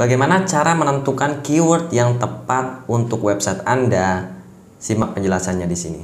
Bagaimana cara menentukan keyword yang tepat untuk website Anda? Simak penjelasannya di sini.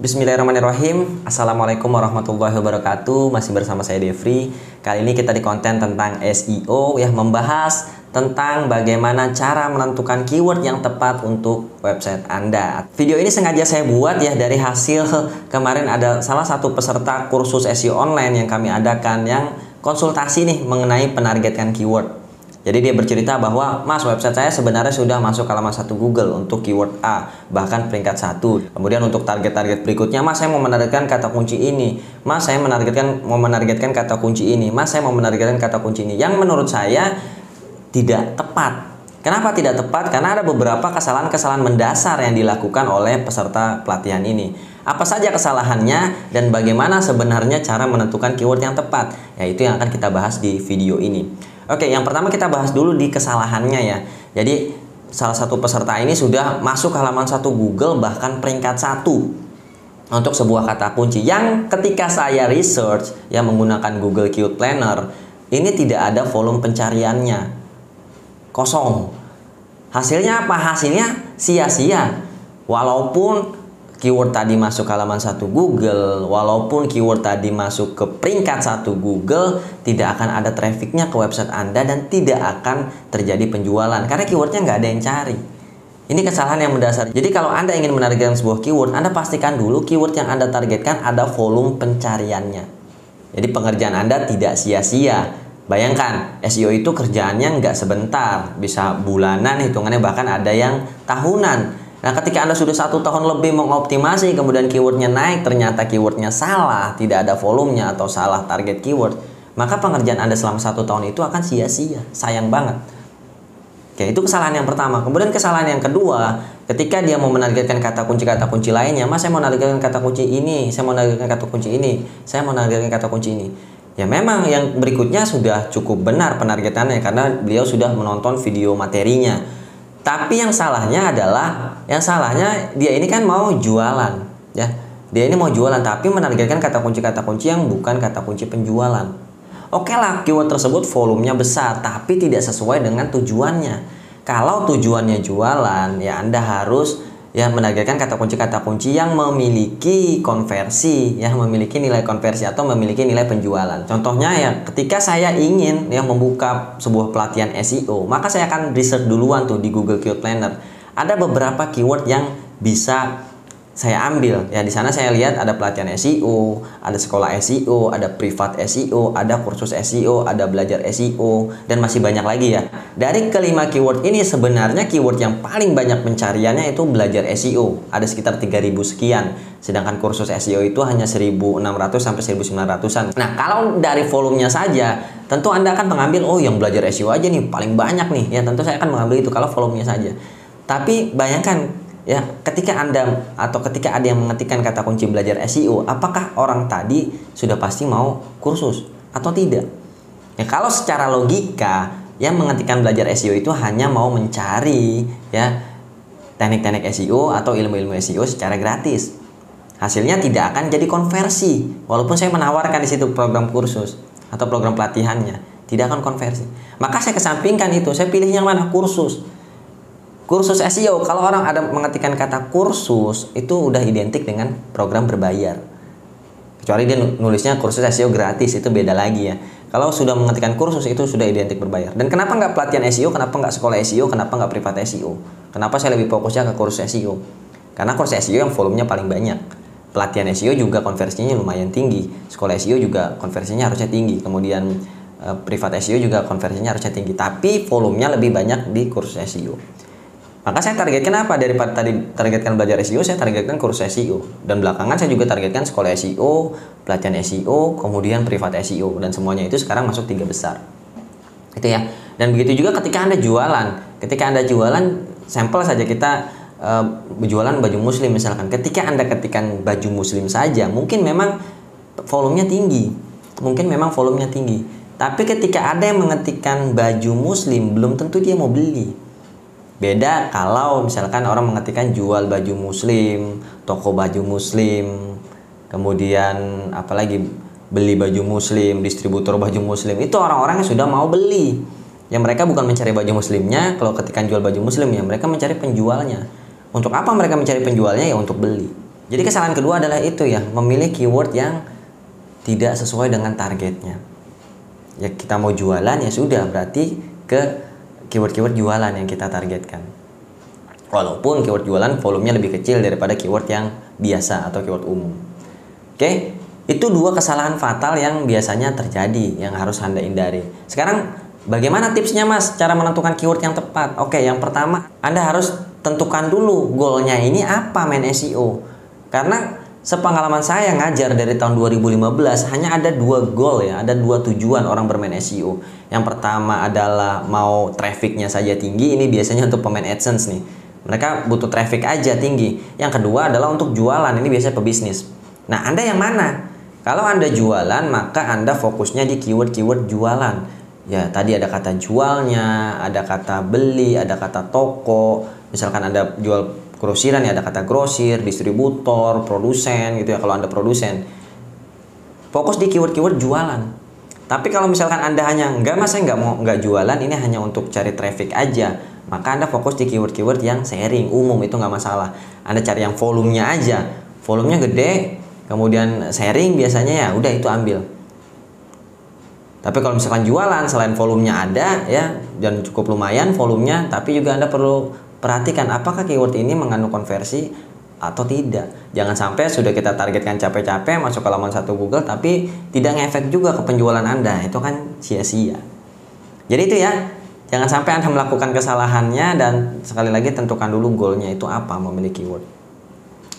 Bismillahirrahmanirrahim. Assalamualaikum warahmatullahi wabarakatuh. Masih bersama saya Devri. Kali ini kita di konten tentang SEO, membahas tentang bagaimana cara menentukan keyword yang tepat untuk website Anda. Video ini sengaja saya buat dari hasil kemarin ada salah satu peserta kursus SEO online yang kami adakan yang konsultasi mengenai penargetan keyword. Jadi dia bercerita bahwa, Mas, website saya sebenarnya sudah masuk halaman 1 Google untuk keyword A, bahkan peringkat 1. Kemudian untuk target-target berikutnya, Mas, saya mau menargetkan kata kunci ini. Mas, saya mau menargetkan kata kunci ini. Mas, saya mau menargetkan kata kunci ini. Yang menurut saya tidak tepat. Kenapa tidak tepat? Karena ada beberapa kesalahan-kesalahan mendasar yang dilakukan oleh peserta pelatihan ini. Apa saja kesalahannya dan bagaimana sebenarnya cara menentukan keyword yang tepat? Itu yang akan kita bahas di video ini. Oke, yang pertama kita bahas dulu di kesalahannya ya. Jadi salah satu peserta ini sudah masuk halaman 1 Google bahkan peringkat 1 untuk sebuah kata kunci yang ketika saya research menggunakan Google Keyword Planner, ini tidak ada volume pencariannya, kosong. Hasilnya apa? Hasilnya sia-sia. Walaupun keyword tadi masuk halaman 1 Google, walaupun keyword tadi masuk ke peringkat 1 Google, tidak akan ada trafficnya ke website Anda dan tidak akan terjadi penjualan karena keywordnya nggak ada yang cari. Ini kesalahan yang mendasar. Jadi kalau Anda ingin menargetkan sebuah keyword, Anda pastikan dulu keyword yang Anda targetkan ada volume pencariannya. Jadi pengerjaan Anda tidak sia-sia. Bayangkan, SEO itu kerjaannya nggak sebentar, bisa bulanan hitungannya, bahkan ada yang tahunan. Nah, ketika Anda sudah 1 tahun lebih mengoptimasi, kemudian keywordnya naik, ternyata keywordnya salah, tidak ada volumenya atau salah target keyword, maka pengerjaan Anda selama 1 tahun itu akan sia-sia, sayang banget. Oke, itu kesalahan yang pertama. Kemudian kesalahan yang kedua, ketika dia mau menargetkan kata kunci lainnya, Mas, saya mau menargetkan kata kunci ini, saya mau menargetkan kata kunci ini, saya mau menargetkan kata kunci ini. Ya memang yang berikutnya sudah cukup benar penargetannya karena beliau sudah menonton video materinya. Tapi yang salahnya dia ini kan mau jualan ya. Dia ini mau jualan tapi menargetkan kata kunci yang bukan kata kunci penjualan. Oke lah, keyword tersebut volumenya besar tapi tidak sesuai dengan tujuannya. Kalau tujuannya jualan, Anda harus menargetkan kata kunci yang memiliki konversi, memiliki nilai konversi atau memiliki nilai penjualan. Contohnya ketika saya ingin membuka sebuah pelatihan SEO, maka saya akan research duluan di Google Keyword Planner. Ada beberapa keyword yang bisa saya ambil. Di sana saya lihat ada pelatihan SEO, ada sekolah SEO, ada privat SEO, ada kursus SEO, ada belajar SEO, dan masih banyak lagi ya. Dari kelima keyword ini sebenarnya keyword yang paling banyak pencariannya itu belajar SEO, ada sekitar 3.000 sekian. Sedangkan kursus SEO itu hanya 1.600 sampai 1.900-an. Nah, kalau dari volumenya saja, tentu Anda akan mengambil yang belajar SEO aja nih paling banyak nih. Tentu saya akan mengambil itu kalau volumenya saja. Tapi bayangkan ketika ketika ada yang mengetikkan kata kunci belajar SEO, apakah orang tadi sudah pasti mau kursus atau tidak? Kalau secara logika, yang mengetikkan belajar SEO itu hanya mau mencari teknik-teknik SEO atau ilmu-ilmu SEO secara gratis. Hasilnya tidak akan jadi konversi. Walaupun saya menawarkan di situ program kursus atau program pelatihannya, tidak akan konversi. Maka saya kesampingkan itu, saya pilih yang mana? Kursus SEO. Kalau orang ada mengetikkan kata kursus, itu udah identik dengan program berbayar. Kecuali dia nulisnya kursus SEO gratis, itu beda lagi ya. Kalau sudah mengetikkan kursus, itu sudah identik berbayar. Dan kenapa nggak pelatihan SEO? Kenapa nggak sekolah SEO? Kenapa nggak privat SEO? Kenapa saya lebih fokusnya ke kursus SEO? Karena kursus SEO yang volumenya paling banyak. Pelatihan SEO juga konversinya lumayan tinggi. Sekolah SEO juga konversinya harusnya tinggi. Kemudian privat SEO juga konversinya harusnya tinggi. Tapi volumenya lebih banyak di kursus SEO. Maka saya targetkan apa? Daripada tadi targetkan belajar SEO, saya targetkan kursus SEO. Dan belakangan saya juga targetkan sekolah SEO, pelatihan SEO, kemudian privat SEO. Dan semuanya itu sekarang masuk 3 besar. Itu ya. Dan begitu juga ketika Anda jualan. Ketika Anda jualan, sampel saja kita berjualan baju muslim misalkan. Ketika Anda ketikkan baju muslim saja, mungkin memang volumenya tinggi. Tapi ketika ada yang mengetikkan baju muslim, belum tentu dia mau beli. Beda kalau misalkan orang mengetikkan jual baju muslim, toko baju muslim, kemudian apalagi beli baju muslim, distributor baju muslim. Itu orang-orang yang sudah mau beli. Yang mereka bukan mencari baju muslimnya, kalau ketikan jual baju muslim ya mereka mencari penjualnya. Untuk apa mereka mencari penjualnya? Ya untuk beli. Jadi kesalahan kedua adalah itu ya, memilih keyword yang tidak sesuai dengan targetnya. Ya kita mau jualan ya sudah, berarti ke keyword-keyword jualan yang kita targetkan. Walaupun keyword jualan volumenya lebih kecil daripada keyword yang biasa atau keyword umum. Oke, itu dua kesalahan fatal yang biasanya terjadi yang harus Anda hindari. Sekarang bagaimana tipsnya Mas cara menentukan keyword yang tepat? Oke, yang pertama Anda harus tentukan dulu goalnya ini apa main SEO. Karena sepengalaman saya ngajar dari tahun 2015 hanya ada dua goal ya, ada dua tujuan orang bermain SEO. Yang pertama adalah mau trafficnya saja tinggi, ini biasanya untuk pemain AdSense nih. Mereka butuh traffic aja tinggi. Yang kedua adalah untuk jualan, ini biasanya pebisnis. Nah, Anda yang mana? Kalau Anda jualan, maka Anda fokusnya di keyword-keyword jualan. Ya, tadi ada kata jualnya, ada kata beli, ada kata toko. Misalkan Anda jual grosiran ya ada kata grosir, distributor, produsen gitu ya kalau Anda produsen. Fokus di keyword-keyword jualan. Tapi kalau misalkan Anda hanya enggak Mas, saya enggak jualan, ini hanya untuk cari traffic aja, maka Anda fokus di keyword-keyword yang sharing, umum, itu nggak masalah. Anda cari yang volumenya aja. Volumenya gede, kemudian sharing biasanya ya udah itu ambil. Tapi kalau misalkan jualan selain volumenya ada ya dan cukup lumayan volumenya, tapi juga Anda perlu perhatikan apakah keyword ini mengandung konversi atau tidak. Jangan sampai sudah kita targetkan capek-capek masuk ke halaman 1 Google tapi tidak ngefek juga ke penjualan Anda. Itu kan sia-sia. Jadi itu ya, jangan sampai Anda melakukan kesalahannya, dan sekali lagi tentukan dulu goalnya itu apa memilih keyword.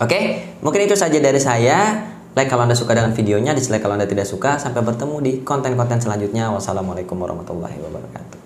Oke, mungkin itu saja dari saya. Like kalau Anda suka dengan videonya, dislike kalau Anda tidak suka. Sampai bertemu di konten-konten selanjutnya. Wassalamualaikum warahmatullahi wabarakatuh.